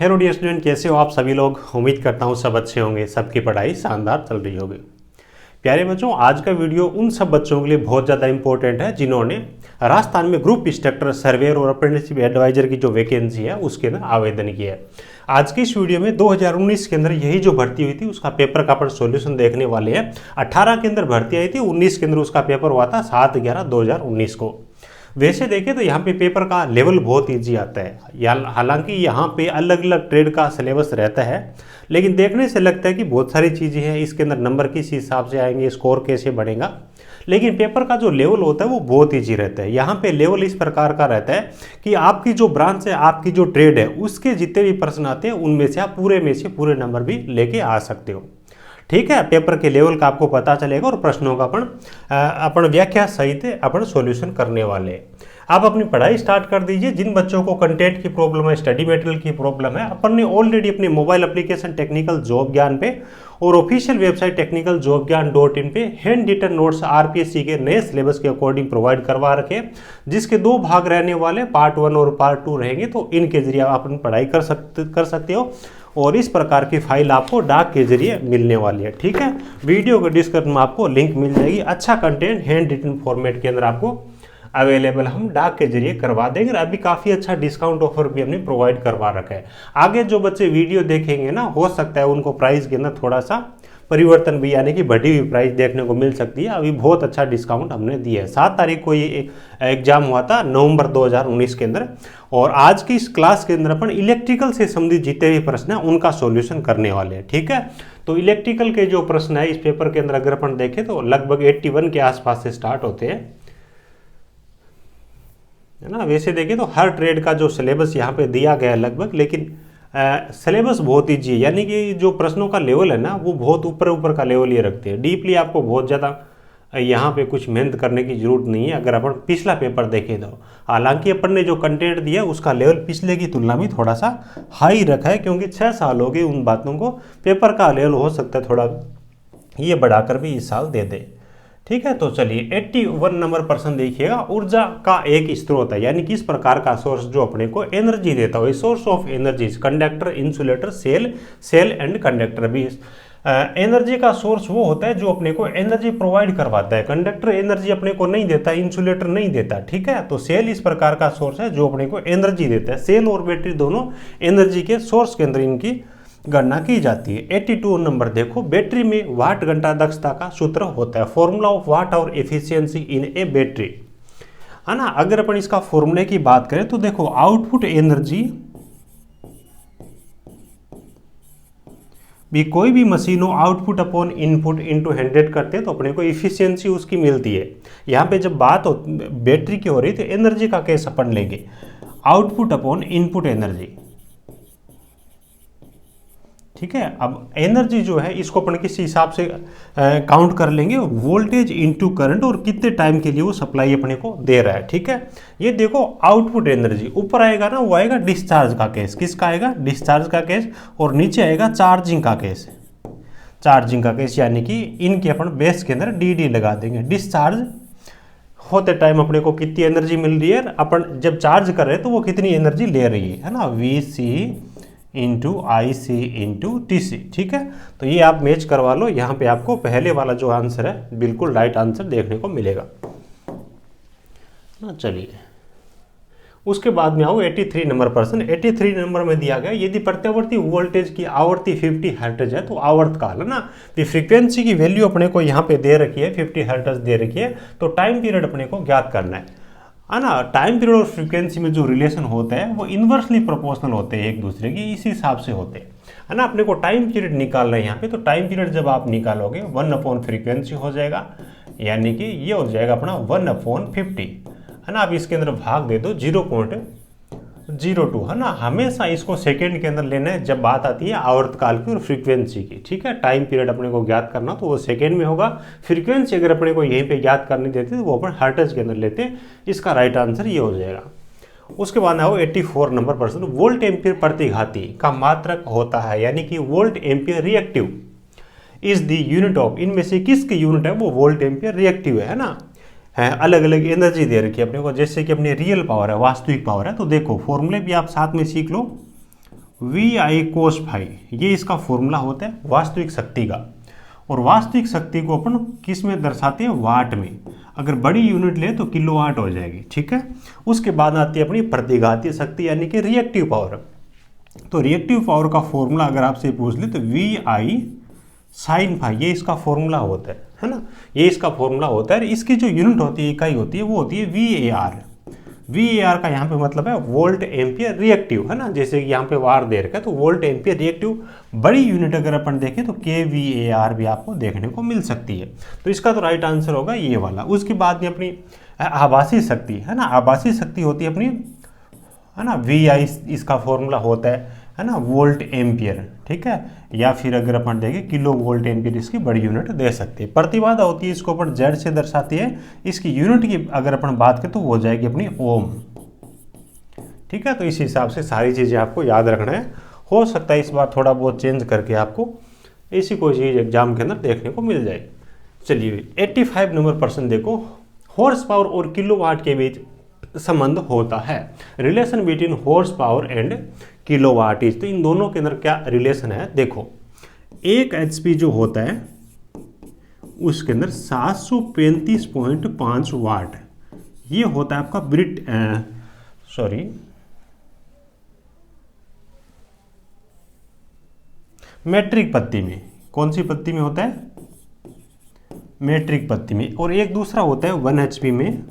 Hello dear student, कैसे हो आप सभी लोग। उम्मीद करता हूँ सब अच्छे होंगे, सबकी पढ़ाई शानदार चल रही होगी। प्यारे बच्चों, आज का वीडियो उन सब बच्चों के लिए बहुत ज़्यादा इंपॉर्टेंट है जिन्होंने राजस्थान में ग्रुप इंस्ट्रक्टर, सर्वेयर और अप्रेंटिसशिप एडवाइजर की जो वैकेंसी है उसके अंदर आवेदन किया है। आज की इस वीडियो में 2019 के अंदर यही जो भर्ती हुई थी उसका पेपर का अपन सोल्यूशन देखने वाले हैं। 18 के अंदर भर्ती आई थी, 19 के अंदर उसका पेपर हुआ था 7/11/2019 को। वैसे देखें तो यहाँ पे पेपर का लेवल बहुत इजी आता है, हालांकि यहाँ पे अलग अलग ट्रेड का सिलेबस रहता है, लेकिन देखने से लगता है कि बहुत सारी चीज़ें हैं। इसके अंदर नंबर किस हिसाब से आएंगे, स्कोर कैसे बढ़ेगा, लेकिन पेपर का जो लेवल होता है वो बहुत ईजी रहता है। यहाँ पे लेवल इस प्रकार का रहता है कि आपकी जो ब्रांच है, आपकी जो ट्रेड है, उसके जितने भी प्रश्न आते हैं उनमें से आप पूरे में से पूरे नंबर भी लेके आ सकते हो। ठीक है, पेपर के लेवल का आपको पता चलेगा और प्रश्नों का अपन व्याख्या सहित अपन सॉल्यूशन करने वाले हैं। आप अपनी पढ़ाई स्टार्ट कर दीजिए। जिन बच्चों को कंटेंट की प्रॉब्लम है, स्टडी मटेरियल की प्रॉब्लम है, अपन ने ऑलरेडी अपने मोबाइल एप्लीकेशन टेक्निकल जॉब ज्ञान पे और ऑफिशियल वेबसाइट technicaljobgyan.in पे हैंड रिटन नोट्स आरपीएससी के नए सिलेबस के अकॉर्डिंग प्रोवाइड करवा रखे, जिसके 2 भाग रहने वाले, पार्ट 1 और पार्ट 2 रहेंगे। तो इनके जरिए आप अपनी पढ़ाई कर सकते हो और इस प्रकार की फाइल आपको डाक के जरिए मिलने वाली है। ठीक है, वीडियो के डिस्क्रिप्शन में आपको लिंक मिल जाएगी। अच्छा कंटेंट हैंड रिटन फॉर्मेट के अंदर आपको अवेलेबल हम डाक के जरिए करवा देंगे। अभी काफ़ी अच्छा डिस्काउंट ऑफर भी हमने प्रोवाइड करवा रखा है। आगे जो बच्चे वीडियो देखेंगे ना, हो सकता है उनको प्राइस के अंदर थोड़ा सा परिवर्तन भी, यानी कि बढ़ी हुई प्राइस देखने को मिल सकती है। अभी बहुत अच्छा डिस्काउंट हमने दिया है। 7 तारीख को ये एग्जाम हुआ था नवंबर 2019 के अंदर, और आज की इस क्लास के अंदर अपन इलेक्ट्रिकल से संबंधित जितने भी प्रश्न हैं उनका सॉल्यूशन करने वाले हैं। ठीक है, तो इलेक्ट्रिकल के जो प्रश्न है इस पेपर के अंदर अगर अपन देखें तो लगभग 81 के आसपास से स्टार्ट होते हैं, है ना। वैसे देखें तो हर ट्रेड का जो सिलेबस यहाँ पे दिया गया है लगभग, लेकिन सिलेबस बहुत ईजी है, यानी कि जो प्रश्नों का लेवल है ना वो बहुत ऊपर का लेवल ये रखते हैं। डीपली आपको बहुत ज़्यादा यहाँ पे कुछ मेहनत करने की जरूरत नहीं है अगर अपन पिछला पेपर देखें तो। हालांकि अपन ने जो कंटेंट दिया उसका लेवल पिछले की तुलना में थोड़ा सा हाई रखा है, क्योंकि 6 साल हो गए उन बातों को। पेपर का लेवल हो सकता है थोड़ा ये बढ़ाकर भी इस साल दे दे। ठीक है, तो चलिए 81 नंबर प्रश्न देखिएगा। ऊर्जा का एक स्रोत है, यानी कि इस प्रकार का सोर्स जो अपने को एनर्जी देता हो, source of energies, conductor, insulator, cell and conductor. भी एनर्जी का सोर्स वो होता है जो अपने को एनर्जी प्रोवाइड करवाता है। कंडक्टर एनर्जी अपने को नहीं देता, इंसुलेटर नहीं देता। ठीक है, तो सेल इस प्रकार का सोर्स है जो अपने को एनर्जी देता है। सेल और बैटरी दोनों एनर्जी के सोर्स के अंदर इनकी गणना की जाती है। 82 नंबर देखो, बैटरी में वाट घंटा दक्षता का सूत्र होता है, फॉर्मूला ऑफ वाट और एफिशिएंसी इन ए बैटरी, है ना। अगर अपन इसका फॉर्मूले की बात करें तो देखो, आउटपुट एनर्जी भी कोई भी मशीन हो, आउटपुट अपॉन इनपुट इंटू 100 करते हैं तो अपने को इफिशियंसी उसकी मिलती है। यहाँ पे जब बात हो बैटरी की हो रही तो एनर्जी का केस अपन लेंगे, आउटपुट अपॉन इनपुट एनर्जी। ठीक है, अब एनर्जी जो है इसको अपन किस हिसाब से काउंट कर लेंगे, वोल्टेज इनटू करंट, और कितने टाइम के लिए वो सप्लाई अपने को दे रहा है। ठीक है, ये देखो आउटपुट एनर्जी ऊपर आएगा ना, वो आएगा डिस्चार्ज का केस। किसका आएगा? डिस्चार्ज का केस। और नीचे आएगा चार्जिंग का केस। चार्जिंग का केस यानी कि इनके अपन बेस के अंदर डी लगा देंगे। डिस्चार्ज होते टाइम अपने को कितनी एनर्जी मिल रही है, अपन जब चार्ज कर रहे हैं तो वो कितनी एनर्जी ले रही है ना, VC into IC into TC। ठीक है, तो ये आप मैच करवा लो। यहाँ पे आपको पहले वाला जो आंसर है बिल्कुल राइट आंसर देखने को मिलेगा ना। चलिए उसके बाद में आओ 83 नंबर प्रश्न। 83 नंबर में दिया गया, यदि प्रत्यावर्ती वोल्टेज की आवृत्ति 50 हर्ट्ज है तो आवर्तकाल, है ना, तो फ्रीक्वेंसी की वैल्यू अपने को यहाँ पे दे रखी है, 50 हर्ट्ज दे रखी है, तो टाइम पीरियड अपने को ज्ञात करना है ना। टाइम पीरियड और फ्रीक्वेंसी में जो रिलेशन होता है वो इन्वर्सली प्रोपोर्शनल होते हैं एक दूसरे की, इसी हिसाब से होते हैं, है ना। अपने को टाइम पीरियड निकालना है यहाँ पे, तो टाइम पीरियड जब आप निकालोगे 1 अपॉन फ्रीक्वेंसी हो जाएगा, यानी कि ये हो जाएगा अपना 1 अपॉन 50, है ना। अब इसके अंदर भाग दे दो 0.02, है ना। हमेशा इसको सेकेंड के अंदर लेना है जब बात आती है आवर्तकाल की और फ्रीक्वेंसी की। ठीक है, टाइम पीरियड अपने को ज्ञात करना तो वो सेकेंड में होगा। फ्रीक्वेंसी अगर अपने को यहीं पे ज्ञात करनी देते तो वो अपन हर्ट्ज के अंदर लेते। इसका राइट आंसर ये हो जाएगा। उसके बाद आओ 84 नंबर प्रश्न। वोल्ट एम्पियर प्रतिघाती का मात्रक होता है, यानी कि volt ampere reactive is the unit of, इनमें से किसकी यूनिट है वो वोल्ट एम्पियर रिएक्टिव है ना। अलग अलग एनर्जी दे रखी है अपने को, जैसे कि अपनी रियल पावर है, वास्तविक पावर है। तो देखो फॉर्मूले भी आप साथ में सीख लो, वी आई कोस फाई, ये इसका फॉर्मूला होता है वास्तविक शक्ति का। और वास्तविक शक्ति को अपन किस में दर्शाते हैं, वाट में। अगर बड़ी यूनिट ले तो किलोवाट हो जाएगी, ठीक है। उसके बाद आती है अपनी प्रतिघातीय शक्ति यानी कि रिएक्टिव पावर। तो रिएक्टिव पावर का फॉर्मूला अगर आपसे पूछ ले तो वी आई साइन फाई, ये इसका फॉर्मूला होता है ना, ये इसका फॉर्मूला होता है। इसकी जो यूनिट होती है, इकाई होती है, वो होती है V A R. V A R का यहाँ पे मतलब है वोल्ट एम्पियर रिएक्टिव, है ना। जैसे कि यहाँ पे वार दे रखा है तो वोल्ट एम्पियर रिएक्टिव। बड़ी यूनिट अगर अपन देखें तो के वी ए आर भी आपको देखने को मिल सकती है। तो इसका तो राइट आंसर होगा ये वाला। उसके बाद में अपनी आभासी शक्ति, है ना, आभासी शक्ति होती है अपनी, है ना, वी आई, इसका फॉर्मूला होता है ना, वोल्ट एम्पियर, ठीक है। या फिर अगर अपन देखें किलो वोल्ट एम्पियर, इसकी बड़ी यूनिट दे सकते हैं। प्रतिबाधा होती है, इसको अपन जेड से दर्शाती है। इसकी यूनिट की अगर अपन बात करें तो वो हो जाएगी अपनी ओम, ठीक है। तो इस हिसाब से सारी चीज़ें आपको याद रखना है। हो सकता है इस बार थोड़ा बहुत चेंज करके आपको ऐसी कोई चीज़ एग्जाम के अंदर देखने को मिल जाए। चलिए 85 नंबर प्रश्न देखो, हॉर्स पावर और किलोवाट के बीच संबंध होता है। Relation between horse power and kilowatt is, तो इन दोनों के अंदर क्या रिलेशन है देखो। एक एचपी जो होता है उसके अंदर 735.5 वाट, ये होता है आपका मैट्रिक पत्ती में। कौन सी पत्ती में होता है, मैट्रिक पत्ती में। और एक दूसरा होता है 1 एचपी में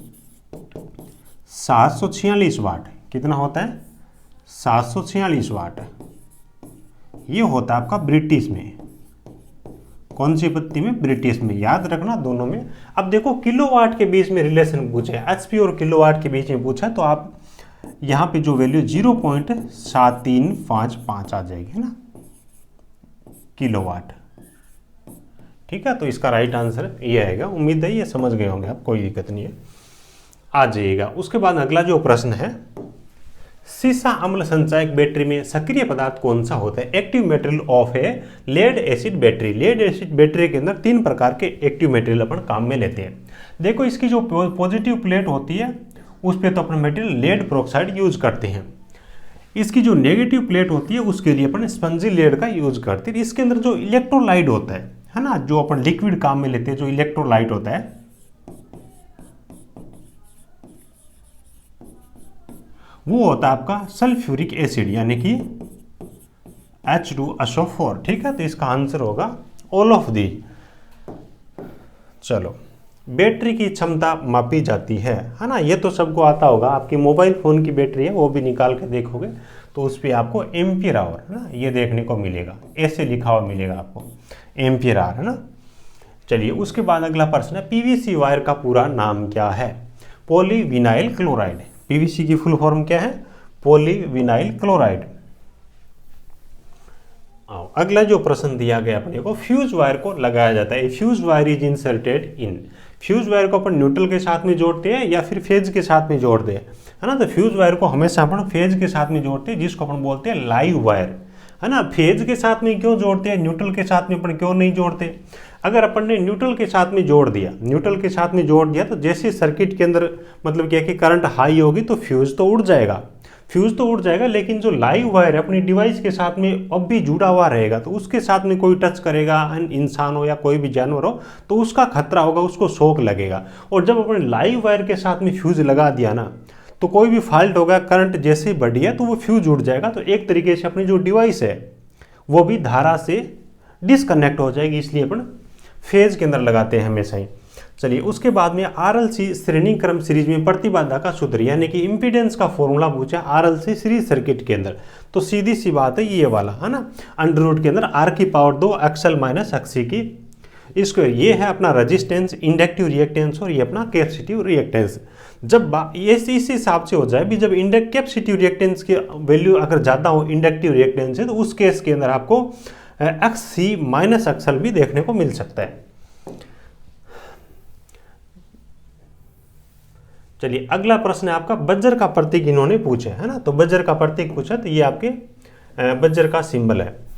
746 वाट। कितना होता है, 746 वाट। ये होता है आपका ब्रिटिश में। कौन सी पत्ती में, ब्रिटिश में। याद रखना दोनों में। अब देखो किलोवाट के बीच में रिलेशन पूछे, एचपी और किलोवाट के बीच में पूछा, तो आप यहाँ पे जो वैल्यू 0.7355 आ जाएगी, है ना, किलोवाट, ठीक है। तो इसका राइट आंसर ये आएगा। उम्मीद है ये समझ गए होंगे आप, कोई दिक्कत नहीं है, आ जाइएगा। उसके बाद अगला जो प्रश्न है, सीसा अम्ल संचायक बैटरी में सक्रिय पदार्थ कौन सा होता है। एक्टिव मटेरियल ऑफ है lead acid battery. Lead acid battery के अंदर 3 प्रकार के एक्टिव मटेरियल अपन काम में लेते हैं। देखो इसकी जो पॉजिटिव प्लेट होती है उस पर तो अपन मटेरियल लेड प्रोक्साइड यूज करते हैं। इसकी जो नेगेटिव प्लेट होती है उसके लिए अपन स्पंजी लेड का यूज करते हैं। इसके अंदर जो इलेक्ट्रोलाइट होता है ना, जो अपन लिक्विड काम में लेते हैं, जो इलेक्ट्रोलाइट होता है वो होता है आपका सल्फ्यूरिक एसिड यानी कि H2SO4, ठीक है। तो इसका आंसर होगा ऑल ऑफ दी। चलो, बैटरी की क्षमता मापी जाती है ना, ये तो सबको आता होगा। आपकी मोबाइल फ़ोन की बैटरी है, वो भी निकाल के देखोगे तो उस पर आपको एम्पियर आवर, है ना, ये देखने को मिलेगा, ऐसे लिखा हुआ मिलेगा आपको एम्पियर आवर, है ना। चलिए उसके बाद अगला प्रश्न है, पीवीसी वायर का पूरा नाम क्या है। Polyvinyl chloride. पीवीसी की फुल फॉर्म क्या है, पॉलीविनाइल क्लोराइड। अगला जो प्रश्न दिया गया अपने को, फ्यूज वायर को लगाया जाता है। Fuse wire is inserted in. Fuse wire को अपन न्यूट्रल के साथ में जोड़ते हैं या फिर फेज के साथ में जोड़ते हैं, है ना। तो फ्यूज वायर को हमेशा अपन फेज के साथ में जोड़ते हैं, जिसको अपन बोलते हैं लाइव वायर, है ना। फेज के साथ में क्यों जोड़ते हैं, न्यूट्रल के साथ में अपन क्यों नहीं जोड़ते। अगर अपन ने न्यूट्रल के साथ में जोड़ दिया, न्यूट्रल के साथ में जोड़ दिया तो जैसे सर्किट के अंदर मतलब क्या कि करंट हाई होगी तो फ्यूज तो उड़ जाएगा, फ्यूज तो उड़ जाएगा। लेकिन जो लाइव वायर है अपनी डिवाइस के साथ में अब भी जुड़ा हुआ रहेगा, तो उसके साथ में कोई टच करेगा, इंसान हो या कोई भी जानवर हो, तो उसका खतरा होगा, उसको शॉक लगेगा। और जब अपने लाइव वायर के साथ में फ्यूज लगा दिया ना, तो कोई भी फॉल्ट होगा, करंट जैसे ही बढ़ गया तो वो फ्यूज उड़ जाएगा। तो एक तरीके से अपनी जो डिवाइस है वो भी धारा से डिसकनेक्ट हो जाएगी, इसलिए अपन फेज के अंदर लगाते हैं हमेशा ही। चलिए उसके बाद में RLC श्रेणी क्रम सीरीज में प्रतिबाधा का सूत्र यानी कि इम्पीडेंस का फॉर्मूला पूछा RLC सीरीज सर्किट के अंदर। तो सीधी सी बात है ये वाला, है ना, अंडर रूट के अंदर R की पावर 2 XL माइनस XC की इसको, ये है अपना रजिस्टेंस, इंडक्टिव रिएक्टेंस और ये अपना कैपेसिटिव रिएक्टेंस। जब ये इस हिसाब से हो जाए भी, जब कैपेसिटिव रिएक्टेंस की वैल्यू अगर ज़्यादा हो इंडक्टिव रिएक्टेंस से, तो उस केस के अंदर आपको XC माइनस XL भी देखने को मिल सकता है। चलिए अगला प्रश्न है आपका, बज्र का प्रतीक इन्होंने पूछा है ना। तो बज्र का प्रतीक पूछा तो ये आपके बज्र का सिंबल है।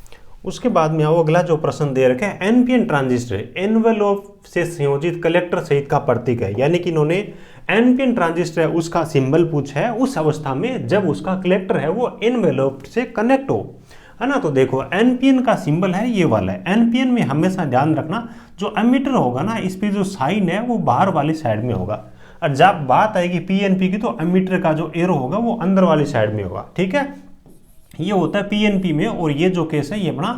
उसके बाद में आओ अगला जो प्रश्न दे रखे है, एनपीएन ट्रांजिस्टर एनवेलोप से संयोजित कलेक्टर सहित का प्रतीक है। यानी कि इन्होंने एनपीएन ट्रांजिस्टर है उसका सिंबल पूछा है उस अवस्था में जब उसका कलेक्टर है वो एनवेलोप से कनेक्ट हो। है ना। तो देखो एनपीएन का सिंबल है ये वाला है। एनपीएन में हमेशा ध्यान रखना जो एमीटर होगा ना, इस पे जो साइन है वो बाहर वाली साइड में होगा, और जब बात आएगी पीएनपी की तो एमीटर का जो एरो होगा वो अंदर वाली साइड में होगा, ठीक है। ये होता है पीएनपी में, और ये जो केस है ये अपना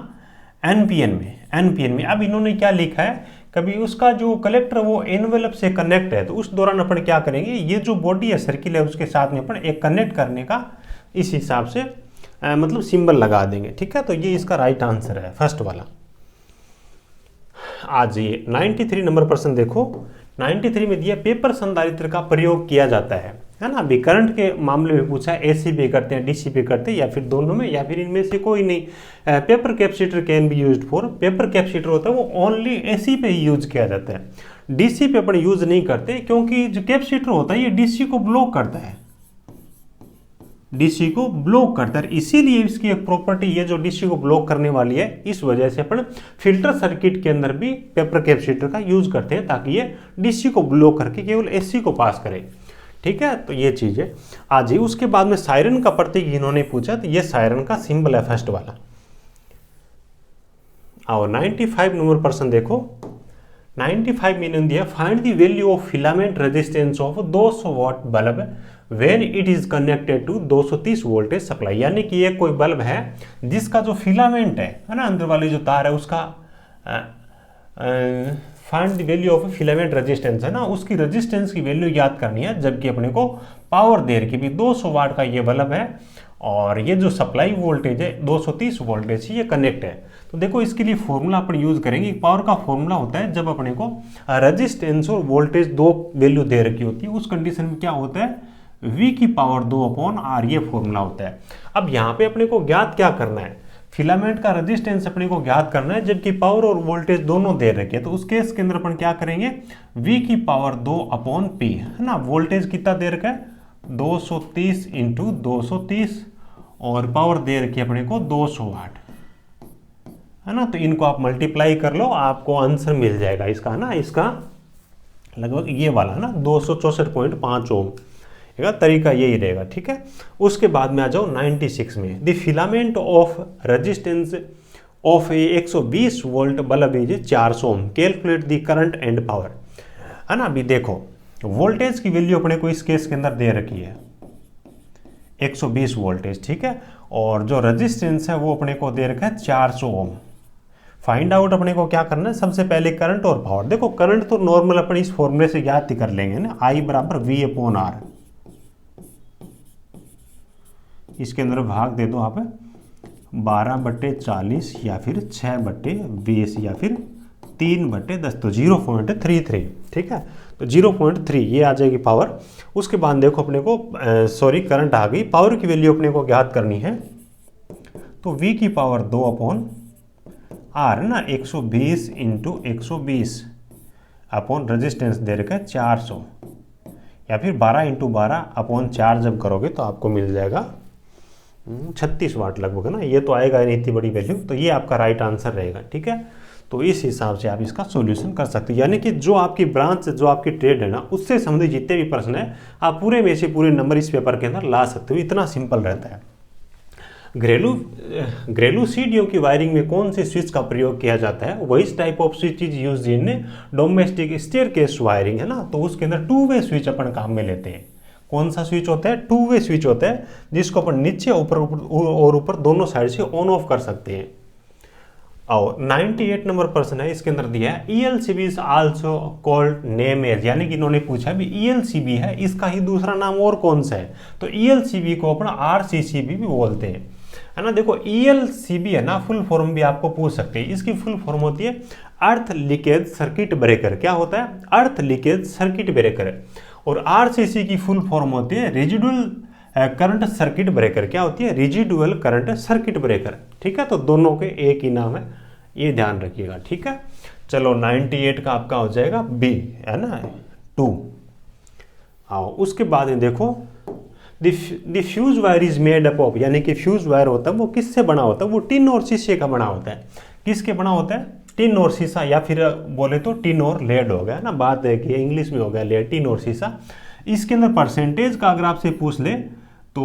एनपीएन में। एनपीएन में अब इन्होंने क्या लिखा है, कभी उसका जो कलेक्टर वो एनवेलप से कनेक्ट है तो उस दौरान अपन क्या करेंगे, ये जो बॉडी है सर्किल है उसके साथ में अपन एक कनेक्ट करने का इस हिसाब से मतलब सिंबल लगा देंगे, ठीक है। तो ये इसका राइट आंसर है फर्स्ट वाला। आज ये 93 नंबर प्रश्न देखो। 93 में दिया पेपर संधारित्र का प्रयोग किया जाता है ना। अभी करंट के मामले में पूछा है एसी पे करते हैं, डीसी पे करते हैं, या फिर दोनों में, या फिर इनमें से कोई नहीं। Paper capacitor can be used for, paper capacitor होता है वो ओनली एसी पे ही यूज किया जाता है, डीसी पे अपन यूज नहीं करते, क्योंकि जो कैपेसिटर होता है ये डीसी को ब्लॉक करता है, डीसी को ब्लॉक करता है। इसीलिए इसकी एक प्रॉपर्टी ये जो डीसी को ब्लॉक करने वाली है, इस वजह से अपन फिल्टर सर्किट के अंदर भी पेपर कैपेसिटर का यूज करते हैं, ताकि ये डीसी को ब्लॉक करके केवल एसी को पास करे, ठीक है। तो ये चीज है आज ही। उसके बाद में सायरन का प्रतीक इन्होंने पूछा, तो ये सायरन का सिंबल है फर्स्ट वाला। और 95 नंबर प्रश्न देखो। 95 में इन्होंने दिया find the value of filament resistance of 200 watt bulb when it is connected to 230 voltage supply. यानी कि ये कोई बल्ब है जिसका जो फिलामेंट है ना, अंदर वाली जो तार है उसका find the value of filament resistance है ना, उसकी रेजिस्टेंस की वैल्यू याद करनी है, जबकि अपने को पावर दे रखी भी 200 वाट का ये बल्ब है, और ये जो सप्लाई वोल्टेज है 230 वोल्टेज ये कनेक्ट है। तो देखो इसके लिए फॉर्मूला अपन यूज करेंगे। पावर का फॉर्मूला होता है जब अपने को रेजिस्टेंस और वोल्टेज दो वैल्यू दे रखी होती है, उस कंडीशन में क्या होता है, V की पावर 2/R ये फॉर्मूला होता है। अब यहाँ पे अपने को ज्ञात क्या करना है, फिलामेंट का रेजिस्टेंस अपने को ज्ञात करना है, जबकि पावर और वोल्टेज दोनों दे रखे हैं। तो उस केस के अंदर अपन क्या करेंगे, V की पावर 2/P है ना। वोल्टेज कितना दे रखा है 230 × 230, और पावर दे रखी है अपने को 200 वाट है ना। तो इनको आप मल्टीप्लाई कर लो, आपको आंसर मिल जाएगा इसका, है ना। इसका लगभग ये वाला है ना 264.5 ओम का तरीका यही रहेगा, ठीक है। उसके बाद में आ जाओ 96 में। The filament of resistance of a 120 volt bulb is 400 ohm, calculate the current and power, है ना। अभी देखो वोल्टेज की वैल्यू अपने को इस केस के अंदर दे रखी है 120 वोल्टेज, ठीक है, और जो रेजिस्टेंस है वो अपने को दे रखा है 400 ओम। फाइंड आउट अपने को क्या करना है, सबसे पहले करंट और पावर। देखो करंट तो नॉर्मल अपन इस फॉर्मूले से ज्ञात ही कर लेंगे ना, I = V/R। इसके अंदर भाग दे दो आप 12/40 या फिर 6/20 या फिर 3/10, तो 0.33, ठीक है। तो 0.3 ये आ जाएगी पावर। उसके बाद देखो अपने को करंट आ गई। पावर की वैल्यू अपने को ज्ञात करनी है, तो V की पावर 2/R है ना, 120 × 120 अपॉन रेजिस्टेंस दे रखा है 400, या फिर 12 × 12/4 जब करोगे तो आपको मिल जाएगा 36 वाट लगभग, है ना। ये तो आएगा नहीं इतनी बड़ी वैल्यू, तो ये आपका राइट आंसर रहेगा, ठीक है। तो इस हिसाब से आप इसका सॉल्यूशन कर सकते हैं। यानी कि जो आपकी ब्रांच, जो आपकी ट्रेड है ना, उससे संबंधित जितने भी प्रश्न है आप पूरे में से पूरे नंबर इस पेपर के अंदर ला सकते हो, इतना सिंपल रहता है। घरेलू सीढ़ियों की वायरिंग में कौन से स्विच का प्रयोग किया जाता है, वही type off switch is used in domestic staircase wiring, है ना। तो उसके अंदर 2 वे स्विच अपन काम में लेते हैं। कौन सा स्विच होता है, 2 वे स्विच होता है, जिसको अपन नीचे ऊपर और ऊपर दोनों साइड से ऑन ऑफ कर सकते हैं। और 98 नंबर प्रश्न है, इसके अंदर दिया है ELCB is also called name as, यानी कि इन्होंने पूछा भी ELCB है, इसका ही दूसरा नाम और कौन सा है, तो ELCB को अपना RCCB भी बोलते हैं, है ना। देखो ELCB है ना, फुल फॉर्म भी आपको पूछ सकते हैं। इसकी फुल फॉर्म होती है अर्थ लीकेज सर्किट ब्रेकर। क्या होता है, अर्थ लीकेज सर्किट ब्रेकर। और RCC की फुल फॉर्म होती है रेजिडुअल करंट सर्किट ब्रेकर। क्या होती है, रेजिडुअल करंट सर्किट ब्रेकर, ठीक है। तो दोनों के एक ही नाम है, ये ध्यान रखिएगा, ठीक है। चलो 98 का आपका हो जाएगा B, है ना, 2। आओ उसके बाद में देखो the fuse wire is made up of, यानी कि फ्यूज वायर होता है वो किससे बना होता है, वो टिन और शीशे का बना होता है। किसके बना होता है, टिन और शीशा, या फिर बोले तो टिन और लेड हो गया ना, बात देखिए इंग्लिश में हो गया लेड, टिन और शीशा। इसके अंदर परसेंटेज का अगर आपसे पूछ ले तो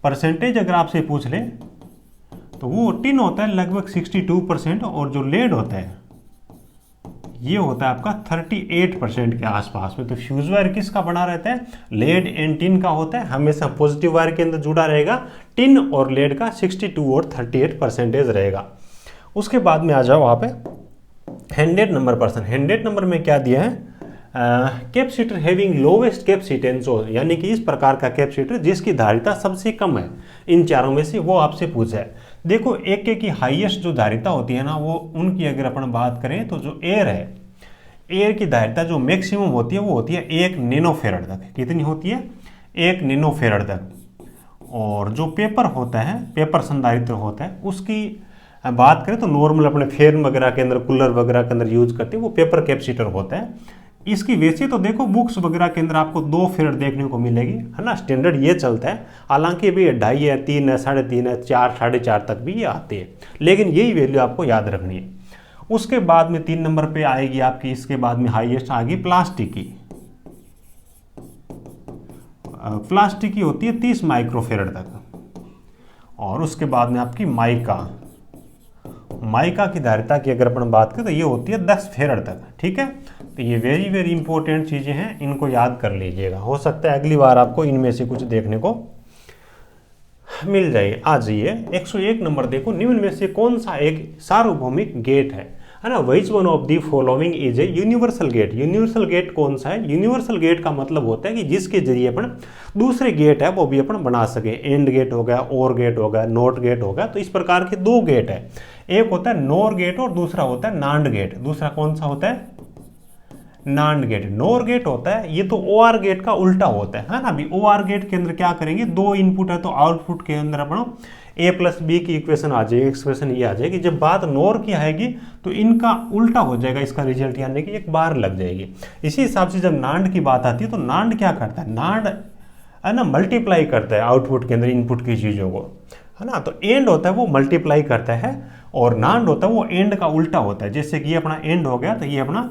परसेंटेज अगर आपसे पूछ ले तो वो टिन होता है लगभग 62% और जो लेड होता है ये होता है आपका 38% के आसपास में। तो फ्यूज वायर किसका बना रहता है? लेड एंड टिन का होता है, हमेशा पॉजिटिव वायर के अंदर जुड़ा रहेगा। टिन और लेड का 62 और 38% रहेगा। उसके बाद में आ जाओ वहाँ पे handed number person. Handed number में क्या दिया है? कैपेसिटर हैविंग लोवेस्ट कैपेसिटेंस, यानी कि इस प्रकार का कैपेसिटर जिसकी धारिता सबसे कम है इन चारों में से, वो आपसे पूछा है। देखो एक की हाईएस्ट जो धारिता होती है ना, वो उनकी अगर अपन बात करें तो जो एयर है, एयर की धारिता जो मैक्सिमम होती है वो होती है 1 नैनोफैराड तक। कितनी होती है? 1 नैनोफैराड तक। और जो पेपर होता है, पेपर संधारित्र होता है, उसकी बात करें तो नॉर्मल अपने फैन वगैरह के अंदर, कूलर वगैरह के अंदर यूज करते हैं, वो पेपर कैपेसिटर होता है। इसकी वैसे तो देखो बुक्स वगैरह के अंदर आपको 2 फैराड देखने को मिलेगी, है ना, स्टैंडर्ड ये चलता है। हालांकि भी 2.5 है, 3 है, 3.5 है, 4, 4.5 तक भी ये आते हैं, लेकिन यही वैल्यू आपको याद रखनी है। उसके बाद में 3 नंबर पे आएगी आपकी, इसके बाद में हाईएस्ट आएगी प्लास्टिक की। प्लास्टिक की होती है 30 माइक्रोफैराड तक। और उसके बाद में आपकी माइका, माइका की धारिता की अगर अपन बात करें तो ये होती है 10 फैराड तक। ठीक है, तो ये वेरी वेरी इंपॉर्टेंट चीज़ें हैं, इनको याद कर लीजिएगा। हो सकता है अगली बार आपको इनमें से कुछ देखने को मिल जाए। आ जाइए 101 नंबर देखो, निम्न में से कौन सा एक सार्वभौमिक गेट है ना? Which one of the following is a universal gate. Universal gate कौन सा है? यूनिवर्सल गेट का मतलब होता है कि जिसके जरिए अपन दूसरे गेट है वो भी अपन बना सके। एंड गेट हो गया, और गेट हो गया, नॉट गेट हो गया। तो इस प्रकार के 2 गेट है, एक होता है नोर गेट और दूसरा होता है नांड गेट। दूसरा कौन सा होता है? NAND gate. नोर गेट होता है, ये तो ओआर गेट का उल्टा होता है ना। अभी ओआर गेट के अंदर क्या करेंगे, 2 इनपुट है तो आउटपुट के अंदर अपन a+b की इक्वेशन आ जाएगी, एक्सप्रेशन ये आ जाएगी। जब बात नोर की आएगी तो इनका उल्टा हो जाएगा इसका रिजल्ट, यानी कि एक बार लग जाएगी। इसी हिसाब से जब नांड की बात आती है तो नांड क्या करता है? नांड है ना मल्टीप्लाई करता है आउटपुट के अंदर इनपुट की चीज़ों को, है ना। तो एंड होता है वो मल्टीप्लाई करता है और नांड होता है वो एंड का उल्टा होता है। जैसे कि ये अपना एंड हो गया तो ये अपना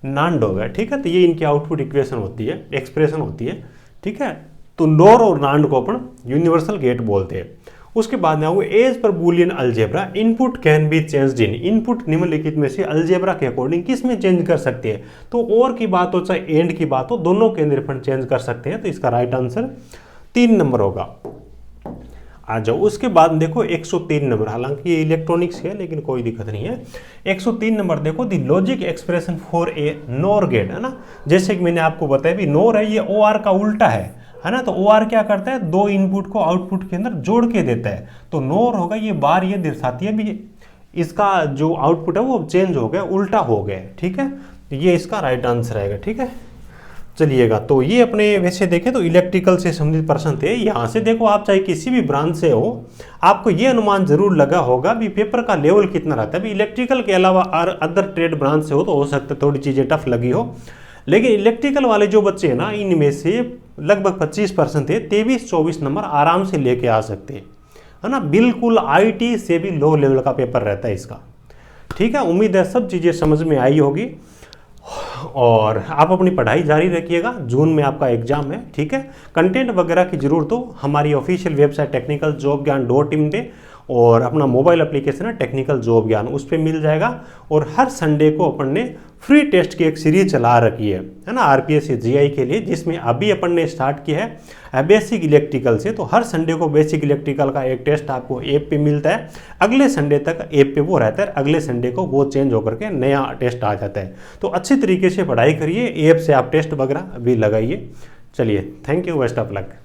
नांड हो गया। ठीक है, तो ये इनकी आउटपुट इक्वेशन होती है, एक्सप्रेशन होती है। ठीक है, तो नोर और नांड को अपन यूनिवर्सल गेट बोलते हैं। उसके बाद में आओ as per Boolean algebra, input can be changed in. Input निम्नलिखित में से अलजेब्रा के अकॉर्डिंग किस में चेंज कर सकते हैं? तो और की बात हो चाहे एंड की बात हो, दोनों के अंदर अपन चेंज कर सकते हैं। तो इसका राइट आंसर 3 नंबर होगा। आ जाओ उसके बाद देखो 103 नंबर, हालांकि ये इलेक्ट्रॉनिक्स है लेकिन कोई दिक्कत नहीं है। 103 नंबर देखो, the logic expression for a NOR gate, है ना। जैसे कि मैंने आपको बताया भी नोर है, ये ओआर का उल्टा है ना। तो ओआर क्या करता है? 2 इनपुट को आउटपुट के अंदर जोड़ के देता है। तो नोर होगा, ये बार ये दर्शाती है भी इसका जो आउटपुट है वो चेंज हो गया, उल्टा हो गया। ठीक है, ये इसका राइट आंसर आएगा। ठीक है, चलिएगा। तो ये अपने वैसे देखें तो इलेक्ट्रिकल से संबंधित प्रश्न थे। यहाँ से देखो आप चाहे किसी भी ब्रांच से हो, आपको ये अनुमान जरूर लगा होगा भी पेपर का लेवल कितना रहता है। भी इलेक्ट्रिकल के अलावा अदर ट्रेड ब्रांच से हो तो हो सकता है थोड़ी चीज़ें टफ लगी हो, लेकिन इलेक्ट्रिकल वाले जो बच्चे हैं ना, इनमें से लगभग 25% थे, 23-24 नंबर आराम से लेके आ सकते हैं, है ना। बिल्कुल IT से भी लो लेवल का पेपर रहता है इसका। ठीक है, उम्मीद है सब चीज़ें समझ में आई होगी और आप अपनी पढ़ाई जारी रखिएगा। जून में आपका एग्जाम है। ठीक है, कंटेंट वगैरह की जरूरत हो हमारी ऑफिशियल वेबसाइट technicaljobgyan.in पे, और अपना मोबाइल एप्लीकेशन है टेक्निकल जॉब ज्ञान, उस पर मिल जाएगा। और हर संडे को अपन ने फ्री टेस्ट की एक सीरीज चला रखी है ना, RPS GI के लिए, जिसमें अभी अपन ने स्टार्ट किया है बेसिक इलेक्ट्रिकल से। तो हर संडे को बेसिक इलेक्ट्रिकल का एक टेस्ट आपको ऐप पे मिलता है। अगले संडे तक ऐप पे वो रहता है, अगले संडे को वो चेंज होकर के नया टेस्ट आ जाता है। तो अच्छी तरीके से पढ़ाई करिए, ऐप से आप टेस्ट वगैरह भी लगाइए। चलिए, thank you, best of luck.